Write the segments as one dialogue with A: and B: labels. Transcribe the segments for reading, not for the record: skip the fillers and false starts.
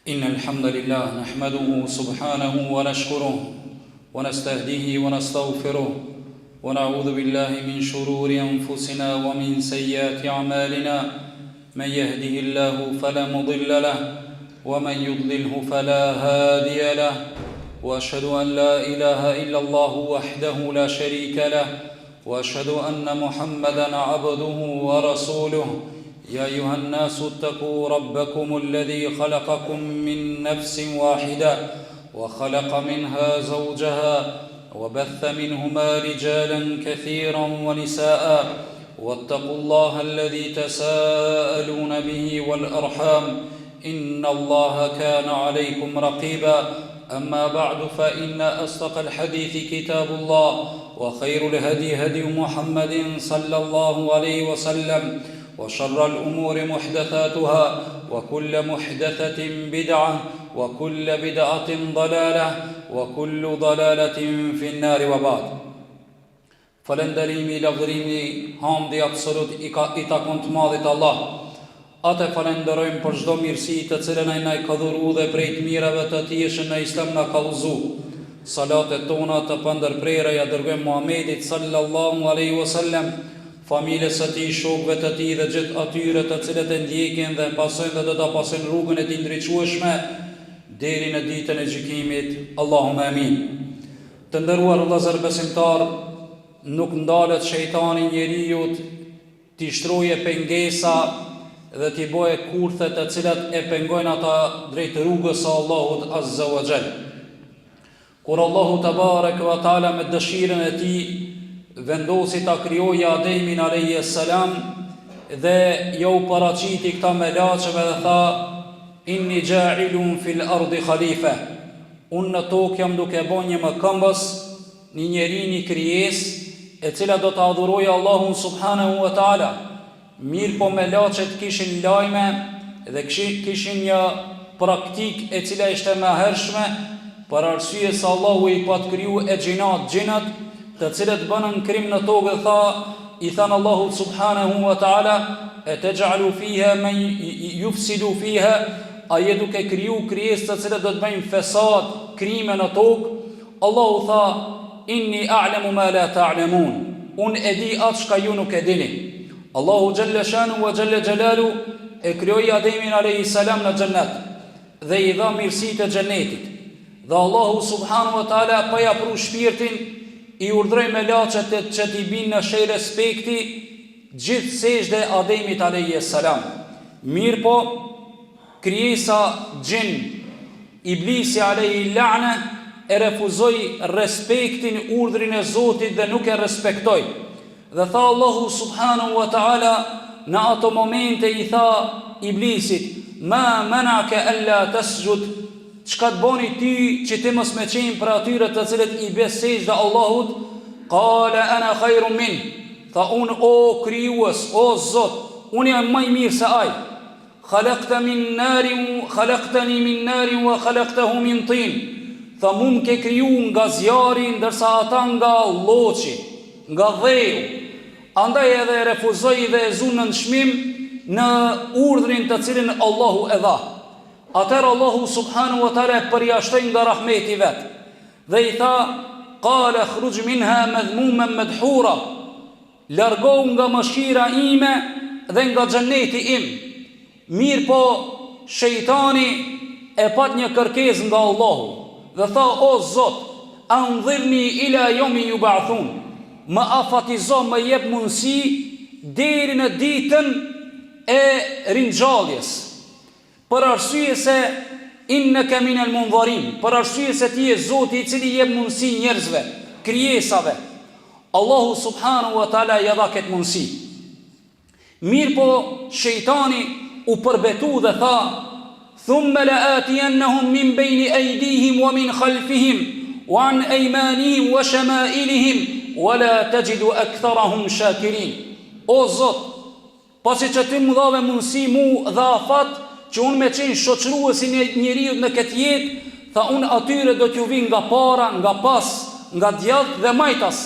A: إن الحمد لله نحمده سبحانه ونشكره ونستهديه ونستغفره ونعوذ بالله من شرور أنفسنا ومن سيئات أعمالنا من يهده الله فلا مضل له ومن يضلله فلا هادي له وأشهد أن لا إله إلا الله وحده لا شريك له وأشهد أن محمدا عبده ورسوله يا أيها الناس اتقوا ربكم الذي خلقكم من نفس واحدة وخلق منها زوجها وبث منهما رجالا كثيرا ونساء واتقوا الله الذي تساءلون به والأرحام إن الله كان عليكم رقيبا أما بعد فإن أصدق الحديث كتاب الله وخير الهدي هدي محمد صلى الله عليه وسلم وشر الأمور محدثاتها وكل محدثة بدعة وكل بدعة ضلالة وكل ضلالة في النار وبعد Falënderimi, lavdërimi, hamdi absolut i takon të madhit Allah. Atë falenderojmë për çdo mirësi të cilën ai na ka dhuru dhe prej të mirave të tij që në Islam na ka udhëzu. Salatet tona të pandërprera ja dërgojmë Muhamedit sallallahu alaihi wasallam, familjes së tij, shokëve të tij dhe gjithë atyre të cilët e ndjekin dhe pasojnë dhe do ta pasojnë rrugën e tij ndriçueshme deri në ditën e gjykimit. Allahumma amin. Të nderuar vëllezër besimtar, nuk ndalet shejtani njeriut t'i shtroje pengesa dhe t'i boje kurthe të cilat e pengojnë ata drejt rrugës së Allahut azza wa jall. Kur Allahu tabaraka wa taala me dëshirën e tij vendosi ta krijojë Ademin alayhis salam dhe jo u paraqiti këta melaçeve dhe tha inni ja'ilun fil ardi khalifa. Unë në tokë jam duke bën një mëkëmbës, një njeri, një krijesë e cila do të adhurojë Allahun subhanahu wa taala. Mirë po melaçet kishin lajme dhe kishin një praktik e cila ishte më hershme, për arsye se Allahu i pat kriju e gjinat të cilët bënën krim në tokë dhe i thanë Allahu subhanahu wa taala ataj'alu fiha man yufsidu fiha, a je duke kriju krijesë të cilët do të bëjnë fesad, krime në tokë? Allahu tha inni a'lamu ma la ta'lamun, unë e di atë çka ju nuk e dini. Allahu xhalla shanu wa xhalla jalalu e krijoi Ademin alayhis salam në xhennet dhe i dha mirësitë e xhennetit. Dhe Allahu subhanahu wa taala pa ja pru shpirtin i urdhroi melaçet që t'i binë në shenjë respekti gjithë sejdë Ademit alayhis salam. Mirë po krijesa gjin, Iblisi alayhi la'na e refuzoi respektin, urdhrin e Zotit dhe nuk e respektoi. Dhe tha Allahu subhanahu wa taala në ato momente i tha Iblisit ma mana'aka alla tasjud, çka të boni ty që ti mos më qenë për atyre të cilët i bë sejdë Allahut? Qala ana khairun min, tha unë o krijues, o Zot, unë jam më i mirë se ai. Khalaqtani min narin wa khalaqtahu min tin, tha mund ke kriju nga zjarri ndërsa ata nga lloçi, nga dheu. Andaj edhe e refuzoi dhe e zunë në çmim në urdhrin të cilin Allahu e dha. Atëherë Allahu subhanahu wa taala përjashtoi nga rahmeti vet dhe i tha qala khruj minha madhmuman madhura, largohu nga mëshira ime dhe nga xheneti im. Mirë po shejtani e pat një kërkesë nga Allahu dhe tha o Zot, andhirni ila yawmi yub'athun, më afatizo, më jep mundësi deri në ditën e ringjalljes, për arsye se innaka minal munzarin, për arsye se ti je Zoti i cili jep mundësi njerëzve, krijesave. Allahu subhanahu wa taala ja dha këtë mundësi. Mirë po shejtani u përbetu dhe tha thumma la'atiyannahum min bayni aydihim wa min khalfihim wa an aymanihim wa shama'ilihim wa la tajidu aktharahum shakirin. O Zot, pasi që ti më dhave mundësi mu dhe afat që unë me qenë shoqëruesi një njeriut në këtë jetë, tha unë atyre do t'ju vinë nga para, nga pas, nga djathtë dhe majtas,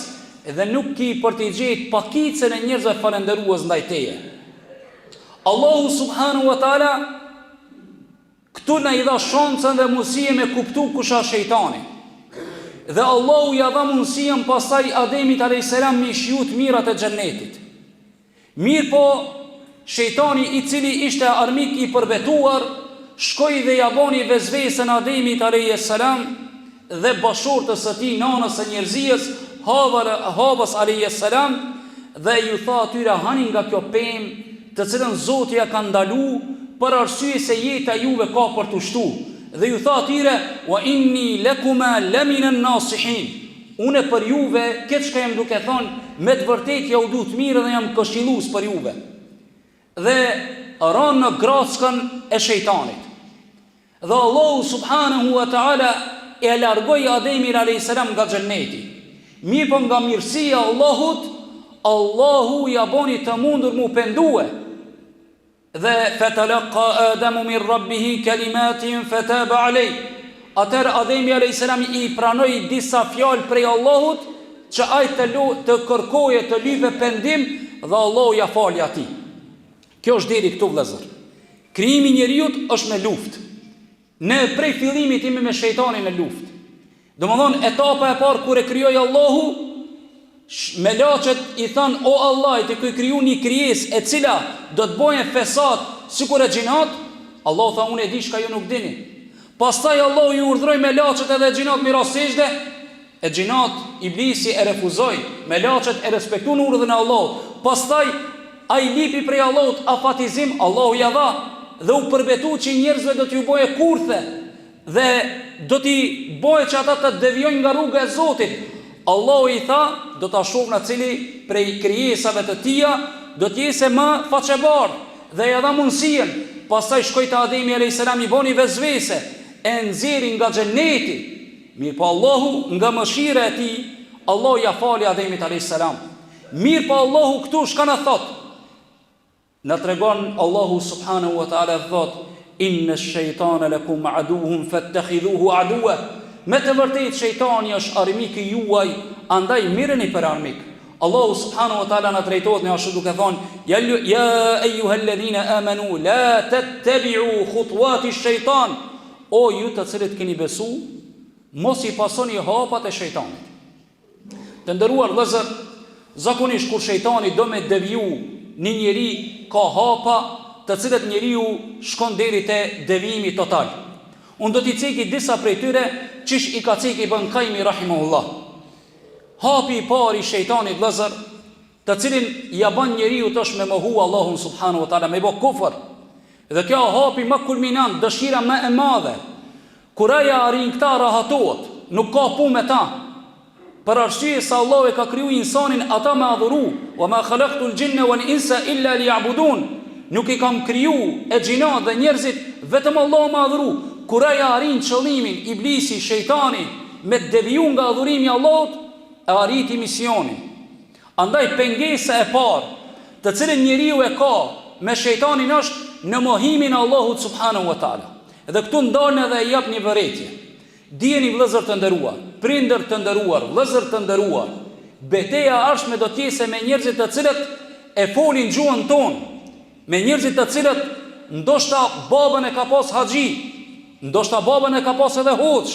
A: edhe nuk ki për t'i gjetë pakicën e njerëzve falëndërues ndaj teje. Allahu subhanahu wa taala Këtu na I dha shancën dhe mundësie me kuptu kush është shejtani. Dhe Allahu ja dha mundësien pastaj Ademit a.s. me shiju të mirat e xhennetit. Mirë po, shejtani I cili ishte armik I përbetuar, shkoi dhe ja boni vezvesën Ademit a.s. dhe bashortës së tij, nanës së njerëzijës, Havës a.s. dhe ju tha atyre hani nga kjo pemë të cilën Zoti ja ka ndalu për arsye se jeta juve ka për të shtu. Dhe ju tha atyre, wa inni lakuma lamina nasihin. Unë për juve, këtë shka jem duke thonë, me të vërtet ja u du të mirë dhe jam këshillus për juve. Dhe ranë në grackën e shejtanit. Dhe Allahu subhanahu wa ta'ala e largoi Ademin a.s. nga xhenneti. Mirë po nga mirësia Allahut, Allahu ja boni të mundur mu pendue. Dhe fatalaqa Adamu min rabbihi kalimatin fataba alej. Atër Ademi a.s. I pranoi disa fjalë prej Allahut që ai të kërkoje të lype pendim dhe Allahu ja fali atij. Kjo është deri këtu vëllezër. Krijimi I njeriut është me luftë. Ne prej fillimit jemi me shejtanin në luftë. Domethënë etapa e parë kur e krijoi Allahu, melaçet I than o Allah, ti ke kriju një krijesë e cila do të bëjë fesat sikur e xhinat. Allahu tha unë e di çka ju nuk dini. Pastaj Allahu ju urdhroi melaçet edhe xhinat mi rastësisht e xhinat iblisi e refuzoi. Melaçet e respektuan urdhën e Allahut. Pastaj ai lipi prej Allahut afatizim, Allahu ja dha dhe u përbetu që njerëzve do t'ju bëje kurthe dhe do t'i bëje që ata të devijojnë nga rruga e Zotit. Allahu I tha, do t'a shoh në cili prej krijesave të tia do t'jese më faqebardh dhe ja dha mundësien. Pastaj shkoi te Ademi a.s. I boni vezvese, e nxjerri nga xheneti. Mirë po Allahu nga mëshira e tij, Allahu ja fali Ademit a.s. Mirë po Allahu këtu shka na thot? Na tregon Allahu subhanahu wa ta'ala thot, inna ash-shaytana lakum aduwwun fattakhidhuhu aduwwa. Me të vërtet shejtani është armik I juaj, andaj mireni për armik. Allahu subhanahu wa ta'ala na drejtohet në ashtu duke thonë, ja ayyuhalladhina amanu la tattabi'u khutuwati ash-shaytan. O ju të cilët keni besu, mos I pasoni hapat e shejtanit. Të nderuar vëllezër, zakonisht kur shejtani do me deviju një njeri ka hapa të cilët njeriu shkon deri te devijimi total. Unë do t'i ceki disa prej tyre qish I ka ceki Ibn Qayyim rahimahullah. Hapi I parë I shejtanit vëllezër, të cilin ja bën njeriu tash me mohu Allahun subhanahu wa taala, me bë kufër. Dhe kjo hapi më kulminant, dëshira më e madhe. Kur ai arrin këta rahatohet, nuk ka punë me ta. Për arsye se Allahu e ka kriju insanin ata me adhuru, wa ma khalaqtul jinna wal insa illa liya'budun. Nuk I kam kriju e xhinat dhe njerëzit vetëm Allahu me adhuru. Kur ai arrin qëllimin, iblisi, shejtani, me deviju nga adhurimi I Allahut, e arriti misionin. Andaj pengesa e parë, të cilën njeriu e ka me shejtanin është në mohimin e Allahut subhanahu wa taala. Dhe këtu ndalen edhe jap një vërejtje. Dijeni vëllezër të nderuar, prindër të nderuar, vëllezër të nderuar, betejë është me do të jesë me njerëzit të cilët e folin gjuhën tonë, me njerëzit të cilët ndoshta babën e ka pas haxhi, ndoshta babën e ka pas edhe hoxh.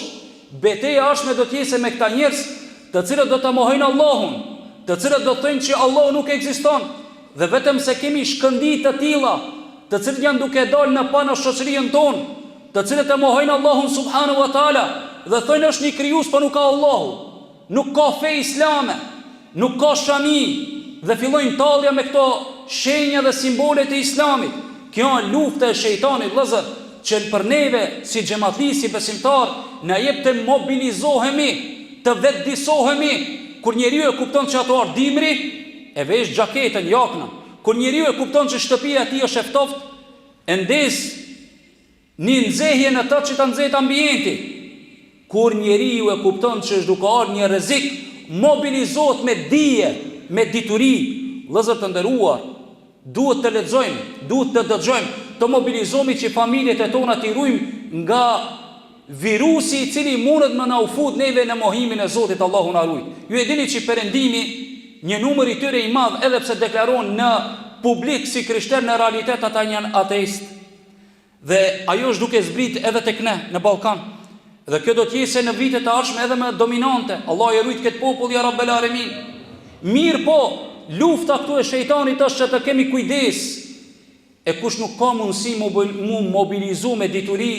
A: Betejë është me do të jesë me këta njerëz të cilët do ta mohojnë Allahun, të cilët do të thonë që Allahu nuk ekziston, dhe vetëm se kemi shkëndijë të tilla, të cilët janë duke dalë në pa në shoqërinë tonë, të cilët e mohojnë Allahun subhanahu wa taala dhe thonë është një krijues, por nuk ka Allahu, nuk ka fe islame, nuk ka shami, dhe fillojnë tallja me këto shenja dhe simbole të islamit. Kjo është lufta e shejtanit vëllezër, që për neve si xhamatli, si besimtar, na jep të mobilizohemi, të vetëdijsohemi. Kur njeriu e kupton që ato është dimri, e vesh xhaketën, jaknën. Kur njeriu e kupton që shtëpia e tij është e ftoftë, e ndez një nxehje në të që të nxehet ambienti. Kur njeriu e kupton që është duke ardhur një rrezik, mobilizohet me dije, me dituri. Vëllezër të nderuar, duhet të lexojmë, duhet të dëgjojmë, të mobilizohemi që familjet e tona t'i ruajmë nga virusi I cili mundet më na u fut neve në mohimin e Zotit. Allahu na ruaj. Ju e dini që Perëndimi, një numër I tyre I madh, edhe pse deklaron në publik si krishterë, në realitet ata janë ateist. Dhe ajo është duke zbrit edhe tek ne në Ballkan. Dhe kjo do të jetë se në vitet e ardhshme edhe më dominante. Allah i rujt këtë popull ja Rabbel Alamin. Mirë po, lufta këtu e shejtanit është që të kemi kujdes. E kush nuk ka mundësi mu mobilizu me dituri,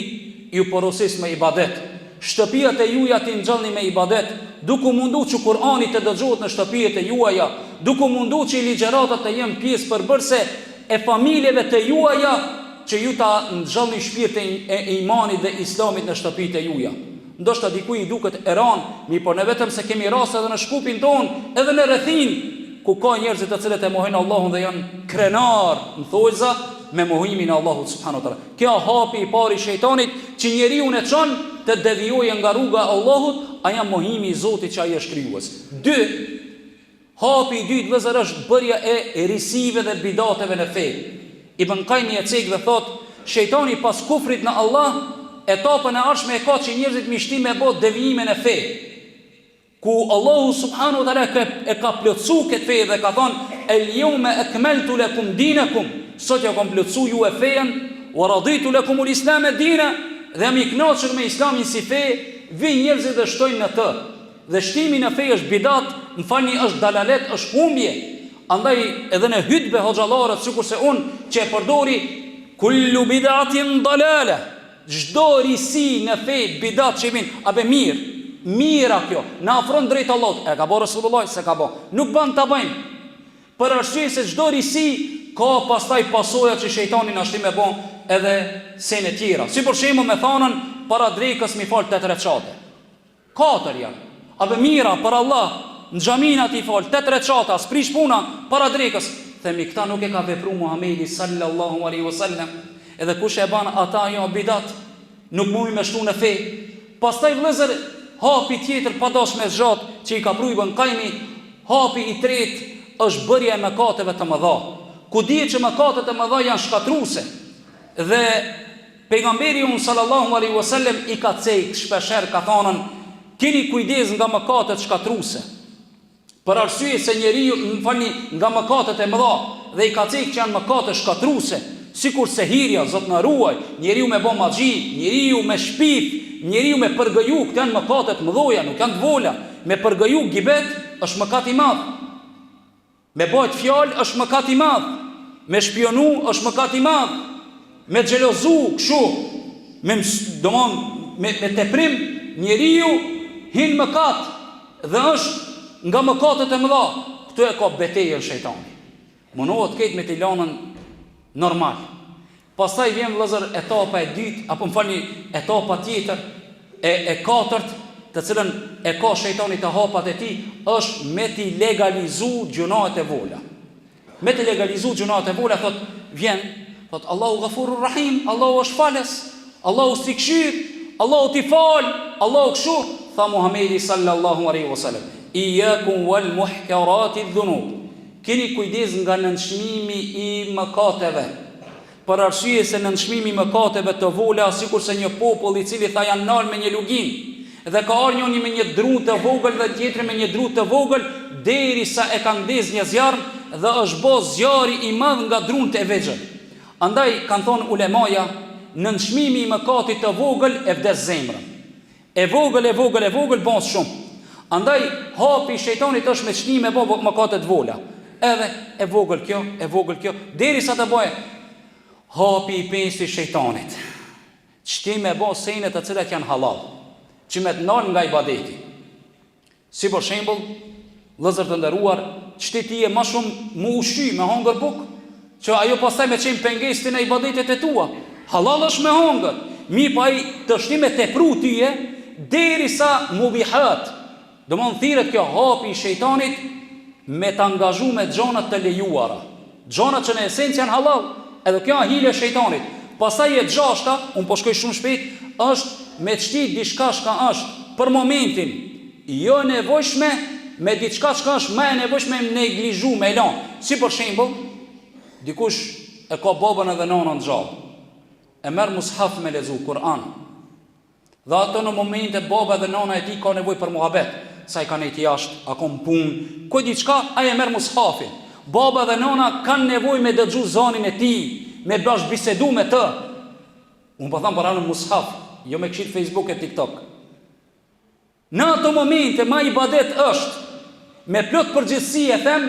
A: ju porosis me ibadet. Shtëpijat e juaja të ngjallni me ibadet, duke mundu që Kur'ani të dëgjohet në shtëpijet e juaja, duke mundu që i ligjëratat të jenë pjesë përbërëse e familjeve të juaja, që ju ta ngjallni shpirtin e imanit dhe islamit në shtëpijet e juaja. Ndoshta dikuj i duket eran, por ne vetëm se kemi raste edhe në shkupin ton, edhe në rrethin, ku ka njerëz të cilët e mohojnë Allahun dhe janë krenar në thojza me mohimin e Allahut subhanahu wa taala. Kjo hapi i parë i shejtanit që njeriu e çon të devijojë nga rruga e Allahut, a janë mohimi i Zotit që ai është krijues. 2. Hapi i dytë vëzër është bërja e risive dhe bidateve në fe. Ibn Qayyim e cek dhe thot, shejtani pas kufrit në Allah, etapën e ardhshme e ka që njerëzit mishtim me bë devijime në fe. Ku Allahu subhanahu wa taala e ka plotsu këtë fe dhe ka thonë el-yawma akmaltu lakum dinakum, sot ja kam plotsu ju e fejen, wa raditu lakum al-islam dina, dhe jam i kënaqur me islamin si fe. Vi njerëzit dhe shtojnë në të. Dhe shtimi në fe është bidat, më falni, është dalalet, është humbje. Andaj edhe në hutbe hoxhallarët, sikurse unë që e përdori kullu bidatin dalale, çdo risi në fe bidat që vin, apo mira kjo, na afron drejt Allahut. E ka bërë Resulullah, se ka bërë. Nuk bën ta bëjmë. Për arsye se çdo risi ka pastaj pasoja që shejtani na shtim me bën edhe sene tjera. Si për shembull me thanën para drekës mi fal 8 recate. 4 janë. Apo mira për Allah, në xhamin aty fal 8 recata, sprish puna para drekës. Themi këta nuk e ka vepruar Muhamedi sallallahu alaihi wasallam. Edhe kush e ban ata jo bidat, nuk mund me shtu në fe. Pastaj vëllezër, hapi tjetër padosh me zgjat që i ka pru Ibn Qayyim, hapi i tretë është bërja e mëkateve të mëdha. Ku dihet që mëkatet e mëdha janë shkatruese. Dhe pejgamberi sallallahu alaihi wasallam i ka thënë shpeshherë, ka thënë, keni kujdes nga mëkatet shkatruese. Për arsye se njeriu, nga mëkatet e mëdha, dhe i ka thënë që janë mëkate shkatruese, sikur se hirja, Zot na ruaj, njeriu me bë magji, njeriu me shpif, njeriu me përgëju, këto janë mëkate të mëdha, nuk janë të vola. Me përgëju gibet është mëkat i madh. Me bëjt fjalë është mëkat i madh. Me shpionu është mëkat i madh. Me xhelozu kështu, me teprim, njeriu hin mëkat dhe është nga mëkatet e mëdha. Këtu e ka betejën shejtani. Munohet këtë me tilanën normal. Pastaj vjen vëllazër etapa e dytë, apo më falni, etapa tjetër e katërt, të cilën e ka shejtani të hapat e tij, është me ti legalizu gjunahet e vola. Me ti legalizu gjunahet e vola, thot Allahu Ghafurur Rahim, Allahu është falës, Allahu sikshir, Allahu ti fal, Allahu kshu, tha Muhamedi sallallahu alaihi wasallam, iyakum wal muhkarati dhunub. Keni kujdes nga nënçmimi i mëkateve. Për arsye se nënçmimi i mëkateve të vola, sikur se një popull i cili tha janë nal me një lugim, dhe ka ardhur njëri me një dru të vogël dhe tjetri me një dru të vogël, derisa e ka ndes një zjarr dhe është bë zjarri i madh nga drunët e vegjël. Andaj kanë thonë ulemaja, nënçmimi i mëkatit të vogël e vdes zemrën. E vogël bën shumë. Andaj hapi i shejtanit është me çnim me bë mëkate të vola. Edhe e vogël kjo, derisa të bëjë hapi i pesë i shejtanit. Çtim me bë sene të cilat janë halal, që me të nalë nga ibadeti. Si për shembull, vëllezër të nderuar, çti ti e më shumë mu ushqy me hongër buk, që ajo pastaj me qenë pengestin e ibadetet e tua. Halal është me hongër. Mi pa i të shtime të pru tyje, derisa mubihat. Do më në thiret kjo hapi i shejtanit me të angazhu me gjonat të lejuara. Gjonat që në esencë janë halal, edhe kjo hile e shejtanit. Pastaj e gjashta, unë po shkoj shumë shpejt, është me çtit diçka shka është për momentin jo nevojshme, me diçka shka është më e nevojshme me neglizhu, me lan. Si për shembull, dikush e ka babën edhe nënën gjallë, e merr mushaf me lexu Kur'an. Dhe ato në momente baba dhe nëna e tij ka nevojë për muhabet, sa i kanë nejtë jashtë, a kom punë, ku diçka, ai e merr mushafin. Baba dhe nëna kanë nevojë me dëgju zanin e tij, me bash bisedu me të. Unë po tham para në mushaf, jo me këshit Facebook e TikTok. Në ato momente ma ibadet është me plot përgjithësi e them,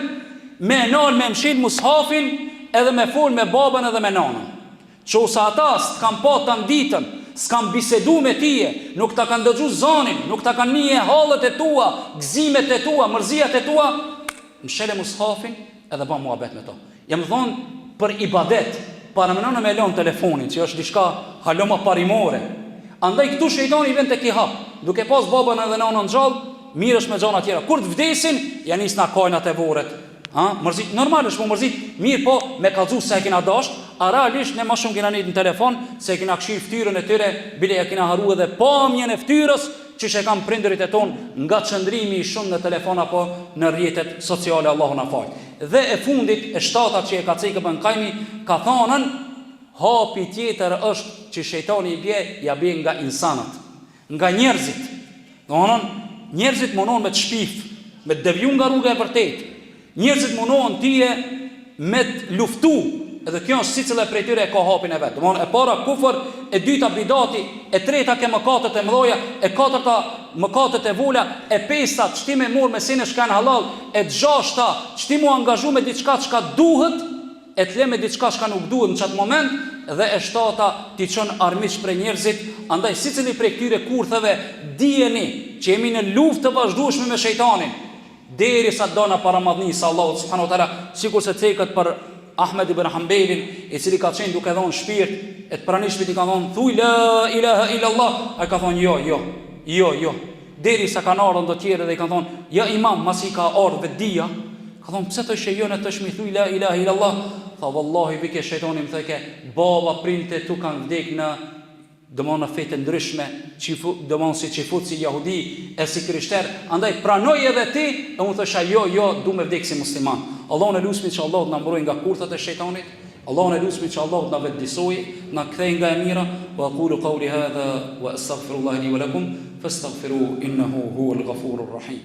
A: me nal me mshil mushafin edhe me fol me babën edhe me nanën. Qosa ata s'kan pa të nditën, s'kan bisedu me tije, nuk ta kanë dëgju zanin, nuk ta kanë nije halët e tua, gzimet e tua, mërzijat e tua, mshele mushafin edhe ba muhabet me to. Jam thonë për ibadet, para më nëna me lon telefonin, që është diçka haloma parimore. Andaj këtu shejtani i vend tek i hap, duke pas babën edhe nanën gjallë, mirësh me gjana tjera. Kur të vdesin, ja nis na kajnat e vorret. Mërzit, normal është po mërzit, mirë po me kallzu se e kina dasht, a realisht ne më shumë kina nejt në telefon, se e kina këshir ftyrën e tyre, bile ja kina haru edhe pamjen e ftyrës, që she kam prindërit e tonë nga qëndrimi i shumë në telefon apo në rrjetet sociale, Allahu na fal. Dhe e fundit, e shtata që e ka cekë bën kajmi, ka thonën, hapi tjetër është që shejtani i bje, ja bje nga insanat, nga njerëzit. Thonën, njerëzit munohen me të shpif, me të deviju nga rruga e vërtet. Njerëzit munohen tije me të luftu, edhe kjo është sicilla prej tyre e ka hapin e vet. Domthonë e para kufër, e dyta bidati, e treta ke mëkatet e mëdha, e katërta mëkatet e vola, e pesta çti më mor me sinë shkan halal, e gjashta çti mu angazhu me diçka çka duhet, e të le me diçka çka nuk duhet në çat moment, dhe e shtata ti çon armiq për njerëzit. Andaj sicili prej këtyre kurtheve dijeni që jemi në luftë të vazhdueshme me shejtanin, derisa dona para madhnisë Allahu subhanahu wa taala, sikur se cekët për Ahmed ibn Hanbelin, i cili ka qenë duke dhënë shpirt, e të pranishmit i ka thonë, thuj la ilaha illallah, ai ka thonë jo. Derisa kanë ardhur ndo tjerë dhe i kanë thonë, ja imam, masi ka ardhur vetdia, ka thonë pse të shejone të shmi thuj la ilaha illallah, tha vallahi bike shejtani më theke, baba printe tu kanë vdek në dëmonë në fete ndryshme, dëmonë si qifut, si jahudi, e si krishter, andaj pranoj edhe ti, e unë thësha jo, du me vdek si musliman. Allahun e lusmi që Allah në mbroj nga kurthat e shejtanit, Allahun e lusmi që Allah në vetëdisoj, në kthej nga e mira, wa aqulu qawli hadha, wa astaghfirullahi li wa lakum, fastaghfiru innahu huwal ghafurur rahim.